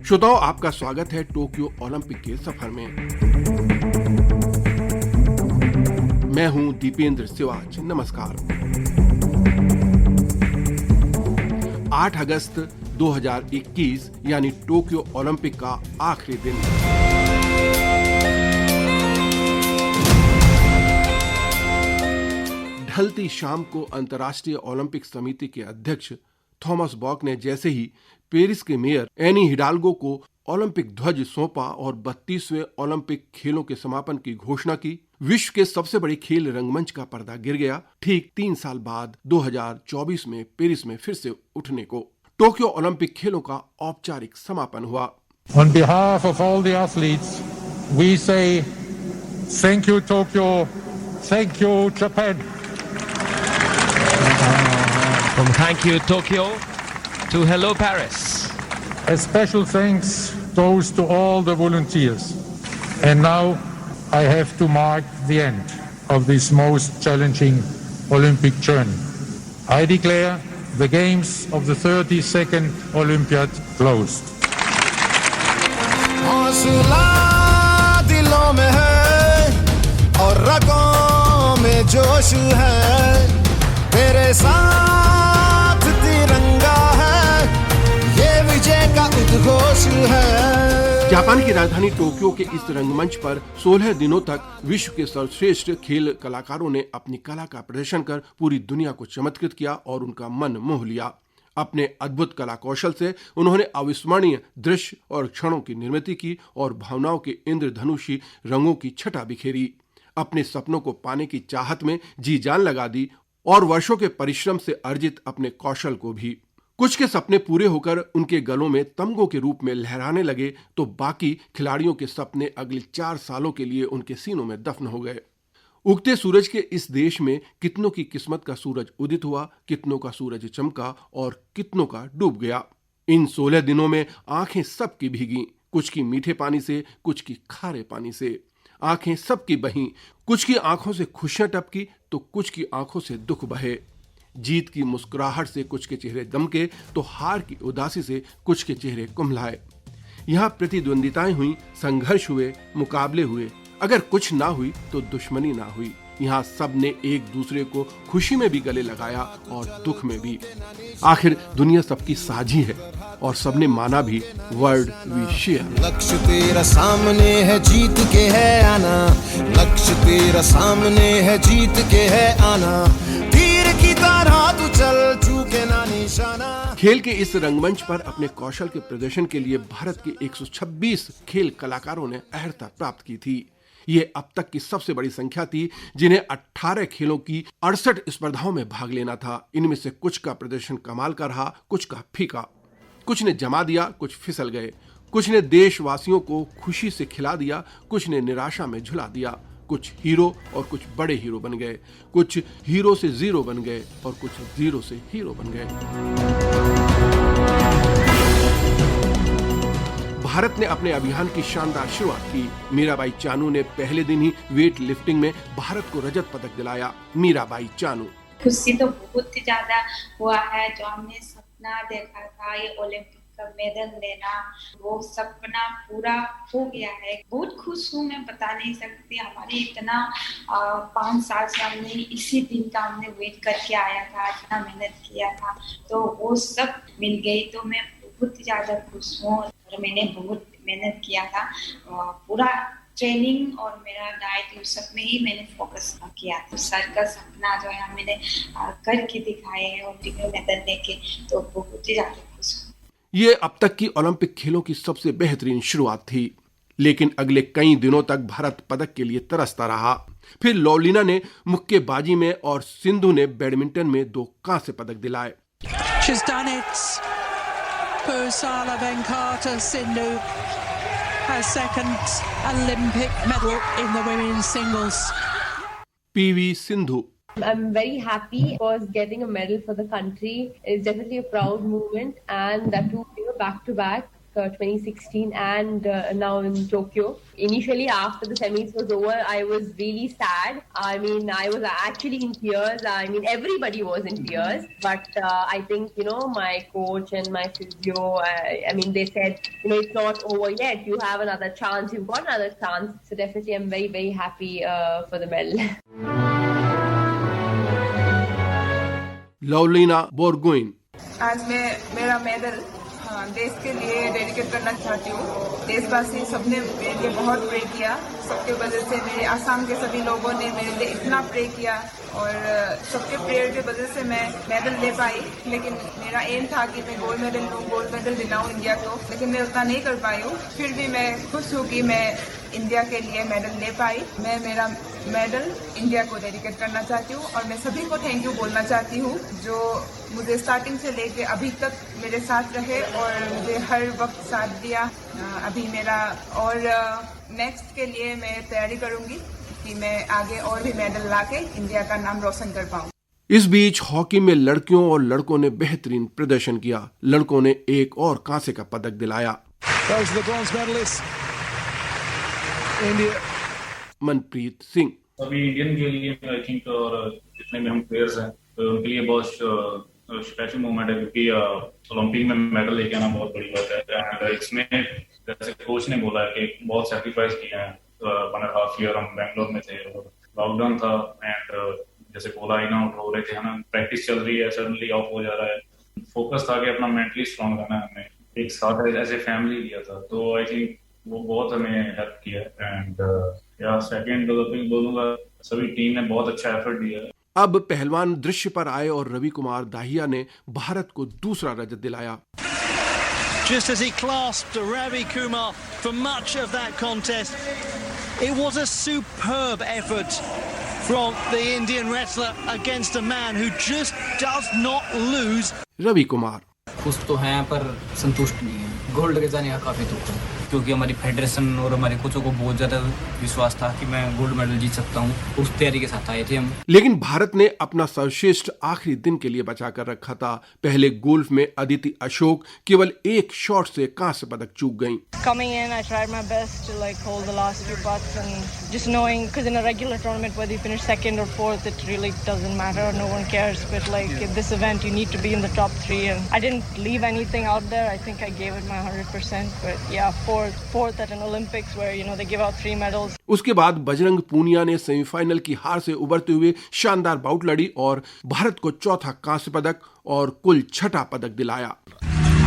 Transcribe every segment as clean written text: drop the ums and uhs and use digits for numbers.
श्रोताओं, आपका स्वागत है टोक्यो ओलंपिक के सफर में। मैं हूं दीपेंद्र सिवाच। नमस्कार। 8 अगस्त 2021 यानी टोक्यो ओलंपिक का आखिरी दिन। ढलती शाम को अंतर्राष्ट्रीय ओलंपिक समिति के अध्यक्ष थॉमस बॉक ने जैसे ही पेरिस के मेयर एनी हिडाल्गो को ओलंपिक ध्वज सौंपा और 32वें ओलंपिक खेलों के समापन की घोषणा की, विश्व के सबसे बड़े खेल रंगमंच का पर्दा गिर गया। ठीक 3 साल बाद 2024 में पेरिस में फिर से उठने को टोक्यो ओलंपिक खेलों का औपचारिक समापन हुआ। On behalf of all the athletes, we say thank you Tokyo, thank you Japan. From thank you Tokyo to hello Paris. A special thanks goes to all the volunteers. And now I have to mark the end of this most challenging Olympic journey. I declare the games of the 32nd Olympiad closed. हौसला दिलों में है और रगों में जोश है, तेरे साथ तिरंगा है, ये विजय का उद्घोष है। जापान की राजधानी टोक्यो के इस रंगमंच पर 16 दिनों तक विश्व के सर्वश्रेष्ठ खेल कलाकारों ने अपनी कला का प्रदर्शन कर पूरी दुनिया को चमत्कृत किया और उनका मन मोह लिया। अपने अद्भुत कला कौशल से उन्होंने अविस्मरणीय दृश्य और क्षणों की निर्मित की और भावनाओं के इंद्रधनुषी रंगों की छटा बिखेरी। अपने सपनों को पाने की चाहत में जी जान लगा दी और वर्षों के परिश्रम से अर्जित अपने कौशल को भी। कुछ के सपने पूरे होकर उनके गलों में तमगों के रूप में लहराने लगे तो बाकी खिलाड़ियों के सपने अगले 4 सालों के लिए उनके सीनों में दफन हो गए। उगते सूरज के इस देश में कितनों की किस्मत का सूरज उदित हुआ, कितनों का सूरज चमका और कितनों का डूब गया। इन 16 दिनों में आंखें सबकी भीगी, कुछ की मीठे पानी से, कुछ की खारे पानी से। आंखें सबकी बहीं, कुछ की आंखों से खुशियां टपकी तो कुछ की आंखों से दुख बहे। जीत की मुस्कुराहट से कुछ के चेहरे दमके तो हार की उदासी से कुछ के चेहरे कुम्हलाए। यहाँ प्रतिद्वंदिताएं हुई, संघर्ष हुए, मुकाबले हुए। अगर कुछ ना हुई तो दुश्मनी ना हुई। यहाँ सब ने एक दूसरे को खुशी में भी गले लगाया और दुख में भी। आखिर दुनिया सबकी साझी है और सबने माना भी, वर्ल्ड वी शेयर। लक्ष्य तेरा सामने है, जीत के है आना, लक्ष्य तेरा सामने है, जीत के है आना, तीर की तरह तू चल, चूके ना निशाना। खेल के इस रंगमंच पर अपने कौशल के प्रदर्शन के लिए भारत के 126 खेल कलाकारों ने अहर्ता प्राप्त की थी। ये अब तक की सबसे बड़ी संख्या थी, जिन्हें 18 खेलों की 68 स्पर्धाओं में भाग लेना था। इनमें से कुछ का प्रदर्शन कमाल का रहा, कुछ का फीका। कुछ ने जमा दिया, कुछ फिसल गए। कुछ ने देशवासियों को खुशी से खिला दिया, कुछ ने निराशा में झुला दिया। कुछ हीरो और कुछ बड़े हीरो बन गए, कुछ हीरो से जीरो बन गए और कुछ जीरो से हीरो बन गए। भारत ने अपने अभियान की शानदार शुरुआत की। मीराबाई चानू ने पहले दिन ही वेट लिफ्टिंग में भारत को रजत पदक दिलाया। मीराबाई चानू: खुशी तो बहुत ज्यादा हुआ है। जो हमने सपना देखा था ये ओलंपिक का मेडल लेना, वो सपना पूरा हो गया है। बहुत खुश हूँ, मैं बता नहीं सकती। हमारे इतना 5 साल से हमने इसी दिन का हमने वेट करके आया था, इतना मेहनत किया था, तो वो सब मिल गई तो मैं बहुत ज्यादा खुश हूँ। और मैंने बहुत मेहनत किया था, पूरा ट्रेनिंग और मेरा डाइट उस सब में ही मैंने फोकस किया था। सर का सपना जो है मैंने करके दिखाए है ओलंपिक में मेडल लेके, तो बहुत ही ज्यादा खुश हूँ। ये अब तक की ओलंपिक खेलों की सबसे बेहतरीन शुरुआत थी, लेकिन अगले कई दिनों तक भारत पदक के लिए तरसता रहा। फिर लवलीना ने मुक्केबाजी में और सिंधु ने बैडमिंटन में 2 कांस्य पदक दिलाए। She's done it. Pusala Venkata Sindhu, her second Olympic medal in the women's singles. PV Sindhu: I'm very happy because getting a medal for the country is definitely a proud moment, and that too, back to back. 2016 and now in Tokyo. Initially, after the semis was over, I was really sad. I mean, I was actually in tears. I mean, everybody was in tears. But I think, my coach and my physio, I mean, they said, it's not over yet. You have another chance. You've got another chance. So definitely, I'm very, very happy for the medal. Lovlina Borgohain. आज मैं मेरा medal देश के लिए dedicate करना चाहती हूँ। देशवासी सबने मेरे लिए बहुत प्रे किया, सबके वजह से मेरे आसाम के सभी लोगों ने मेरे लिए इतना प्रे किया और सबके प्रेयर की वजह से मैं मेडल ले पाई। लेकिन मेरा एम था कि मैं गोल्ड मेडल दिलाऊं इंडिया को, लेकिन मैं उतना नहीं कर पाई हूँ। फिर भी मैं खुश हूँ कि मैं इंडिया के लिए मेडल ले पाई। मैं मेरा मेडल इंडिया को डेडिकेट करना चाहती हूँ और मैं सभी को थैंक यू बोलना चाहती हूँ जो मुझे स्टार्टिंग से लेके अभी तक मेरे साथ रहे और मुझे हर वक्त साथ दिया। अभी मेरा और नेक्स्ट के लिए मैं तैयारी करूँगी कि मैं आगे और भी मेडल लाके इंडिया का नाम रोशन कर पाऊँ। इस बीच हॉकी में लड़कियों और लड़कों ने बेहतरीन प्रदर्शन किया। लड़कों ने एक और कांसे का पदक दिलाया। मनप्रीत सिंह। अभी इंडियन के लिए आई थिंक और जितने भी हम प्लेयर्स हैं तो उनके लिए बहुत स्पेशल मोमेंट है, क्योंकि ओलंपिक में मेडल लेके आना बहुत बड़ी बात है। एंड इसमें जैसे कोच ने बोला है कि बहुत सेक्रीफाइस किया है। 1.5 ईयर हम बेंगलोर में थे, लॉकडाउन था एंड जैसे बोला इन आउट हो रहे थे, हमें प्रैक्टिस चल रही है, सडनली ऑफ हो जा रहा है। फोकस था कि अपना मेंटली स्ट्रांग रहना है। हमें एक साथ एज ए फैमिली लिया था, तो आई थिंक वो बहुत हमें हेल्प किया एंड सेकंड ओलंपिक बोलूंगा सभी टीम ने बहुत अच्छा एफर्ट दिया है। अब पहलवान दृश्य पर आए और रवि कुमार दाहिया ने भारत को दूसरा रजत दिलाया। Just as he clasped Ravi Kumar for much of that contest, it was a superb effort from the Indian wrestler against a man who just does not lose. Ravi Kumar खुश तो हैं पर संतुष्ट नहीं है। गोल्ड के जाने का काफी दुख है, क्योंकि हमारी फेडरेशन और हमारे कोचों को बहुत ज्यादा विश्वास था कि मैं गोल्ड मेडल जीत सकता हूं। उस तैयारी के साथ आए थे हम। लेकिन भारत ने अपना सर्वश्रेष्ठ आखिरी दिन के लिए बचा कर रखा था। पहले गोल्फ में अदिति अशोक केवल एक शॉट से कांस्य पदक चूक गईं। Coming in, I tried my best to hold the last few putts and just knowing, because in a regular tournament whether you finish second or fourth, it really doesn't matter. No one cares. But in this event, you need to be in the top 3, and I didn't leave anything out there. I think I gave it my 100%. But yeah, fourth at an Olympics where they give out 3 medals. उसके बाद बजरंग पूनिया ने semifinal की हार से उबरते हुए शानदार bought लड़ी और भारत को चौथा कांस्य पदक और कुल 6ठा पदक दिलाया।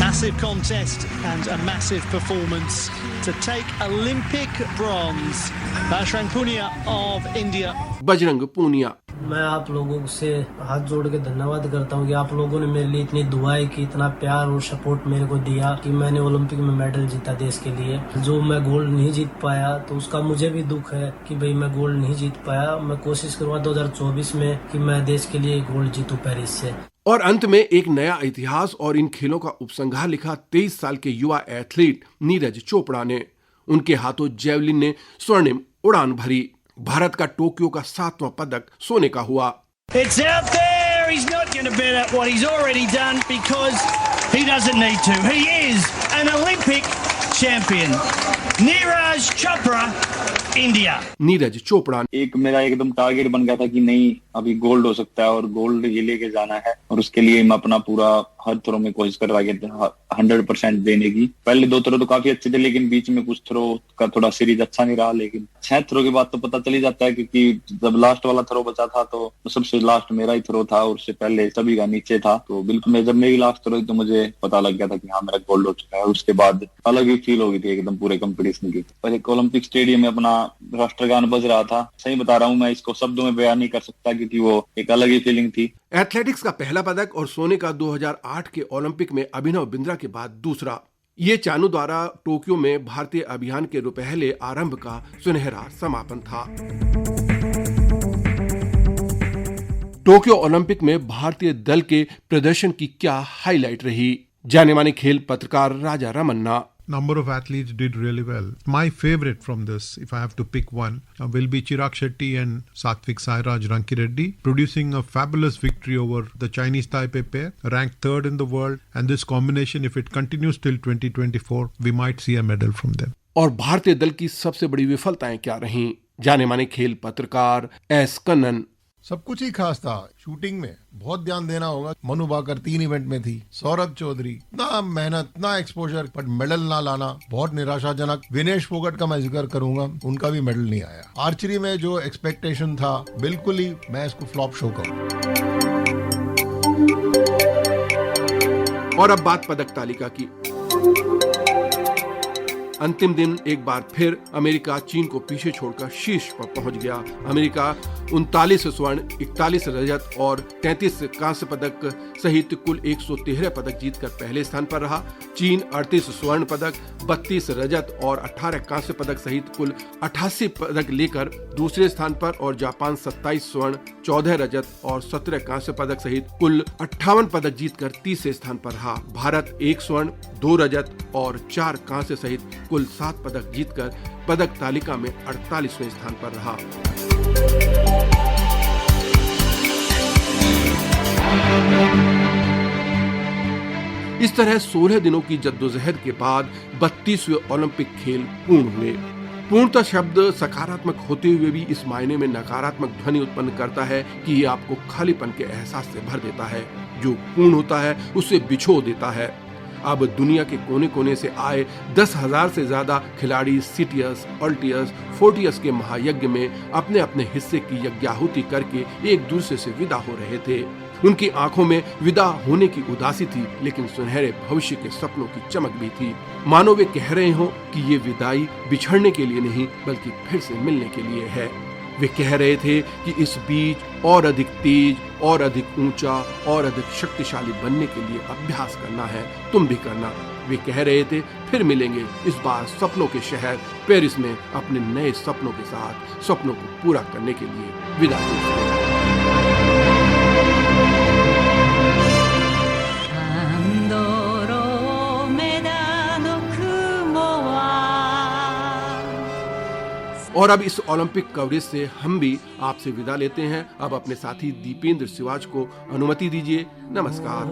Massive contest and a massive performance to take Olympic bronze. Bajrang Punia of India. Bajrang Poonia. मैं आप लोगों से हाथ जोड़ के धन्यवाद करता हूँ कि आप लोगों ने मेरे लिए इतनी दुआएं की, इतना प्यार और सपोर्ट मेरे को दिया कि मैंने ओलंपिक में मेडल जीता देश के लिए। जो मैं गोल्ड नहीं जीत पाया तो उसका मुझे भी दुख है कि भाई मैं गोल्ड नहीं जीत पाया। मैं कोशिश करूँगा 2024 में कि मैं देश के लिए गोल्ड जीतूं पेरिस से। और अंत में एक नया इतिहास और इन खेलों का उपसंहार लिखा 23 साल के युवा एथलीट नीरज चोपड़ा ने। उनके हाथों जेवलिन ने स्वर्णिम उड़ान भरी। भारत का टोक्यो का 7वां पदक सोने का हुआ। It's out there. He's not going to bet at what he's already done because he doesn't need to. He is an Olympic champion. Neeraj Chopra, India. Neeraj Chopra. एक मेरा एकदम टारगेट बन गया था कि नहीं अभी गोल्ड हो सकता है और गोल्ड ये लेके जाना है, और उसके लिए मैं अपना पूरा हर थ्रो में कोशिश कर रहा था 100% देने की। पहले 2 थ्रो तो काफी अच्छे थे, लेकिन बीच में कुछ थ्रो का थोड़ा सीरीज अच्छा नहीं रहा। लेकिन 6 थ्रो के बाद तो पता चल ही जाता है, क्योंकि जब लास्ट वाला थ्रो बचा था तो सबसे लास्ट मेरा ही थ्रो था और उससे पहले सभी का नीचे था। तो बिल्कुल जब मेरी लास्ट थ्रो तो मुझे पता लग गया था कि हाँ मेरा गोल्ड हो चुका है। उसके बाद अलग ही फील हो गई थी एकदम पूरे कंपटीशन की। पर एक ओलंपिक स्टेडियम में अपना राष्ट्रगान बज रहा था। सही बता रहा हूँ, मैं इसको शब्दों में बयान नहीं कर सकता क्योंकि वो एक अलग ही फीलिंग थी। एथलेटिक्स का पहला पदक और सोने का 2008 के ओलंपिक में अभिनव बिंद्रा के बाद दूसरा। ये चानू द्वारा टोक्यो में भारतीय अभियान के रुपहले आरंभ का सुनहरा समापन था। टोक्यो ओलंपिक में भारतीय दल के प्रदर्शन की क्या हाईलाइट रही, जाने माने खेल पत्रकार Raja Ramanna. number of athletes did really well. My favorite from this, if I have to pick one, will be Chirag Shetty and Satvik Sairaj Rankireddy, producing a fabulous victory over the Chinese Taipei pair, ranked third in the world. And this combination, if it continues till 2024, we might see a medal from them. और भारतीय दल की सबसे बड़ी विफलताएं क्या रहीं? जाने माने खेल पत्रकार एस कन्नन। सब कुछ ही खास था। शूटिंग में बहुत ध्यान देना होगा। मनु भाकर 3 इवेंट में थी, सौरभ चौधरी इतना मेहनत, इतना एक्सपोजर, बट मेडल ना लाना बहुत निराशाजनक। विनेश फोगट का मैं जिक्र करूंगा, उनका भी मेडल नहीं आया। आर्चरी में जो एक्सपेक्टेशन था, बिल्कुल ही मैं इसको फ्लॉप शो कहूं। और अब बात पदक तालिका की। अंतिम दिन एक बार फिर अमेरिका चीन को पीछे छोड़कर शीर्ष पर पहुंच गया। अमेरिका 39 स्वर्ण, 41 रजत और 33 कांस्य पदक सहित कुल 113 पदक जीतकर पहले स्थान पर रहा। चीन 38 स्वर्ण पदक, 32 रजत और 18 कांस्य पदक सहित कुल 88 पदक लेकर दूसरे स्थान पर, और जापान 27 स्वर्ण, 14 रजत और 17 कांस्य पदक सहित कुल 58 पदक जीतकर तीसरे स्थान पर रहा। भारत 1 स्वर्ण, 2 रजत और 4 कांस्य सहित कुल 7 पदक जीतकर पदक तालिका में 48वें स्थान पर रहा। इस तरह 16 दिनों की जद्दोजहद के बाद 32वें ओलंपिक खेल पूर्ण हुए। पूर्णतः शब्द सकारात्मक होते हुए भी इस मायने में नकारात्मक ध्वनि उत्पन्न करता है कि ये आपको खालीपन के एहसास से भर देता है। जो पूर्ण होता है उससे बिछो देता है। अब दुनिया के कोने कोने से आए 10,000 से ज्यादा खिलाड़ी सीटीएस, अल्टीएस, फोर्टियस के महायज्ञ में अपने अपने हिस्से की यज्ञाहुति करके एक दूसरे से विदा हो रहे थे। उनकी आंखों में विदा होने की उदासी थी, लेकिन सुनहरे भविष्य के सपनों की चमक भी थी। मानो वे कह रहे हो कि ये विदाई बिछड़ने के लिए नहीं, बल्कि फिर से मिलने के लिए है। वे कह रहे थे कि इस बीच और अधिक तेज, और अधिक ऊंचा, और अधिक शक्तिशाली बनने के लिए अभ्यास करना है। तुम भी करना। वे कह रहे थे फिर मिलेंगे, इस बार सपनों के शहर पेरिस में अपने नए सपनों के साथ, सपनों को पूरा करने के लिए विदा दीजिए। और अब इस ओलंपिक कवरेज से हम भी आपसे विदा लेते हैं। अब अपने साथी दीपेंद्र सिवाज को अनुमति दीजिए। नमस्कार।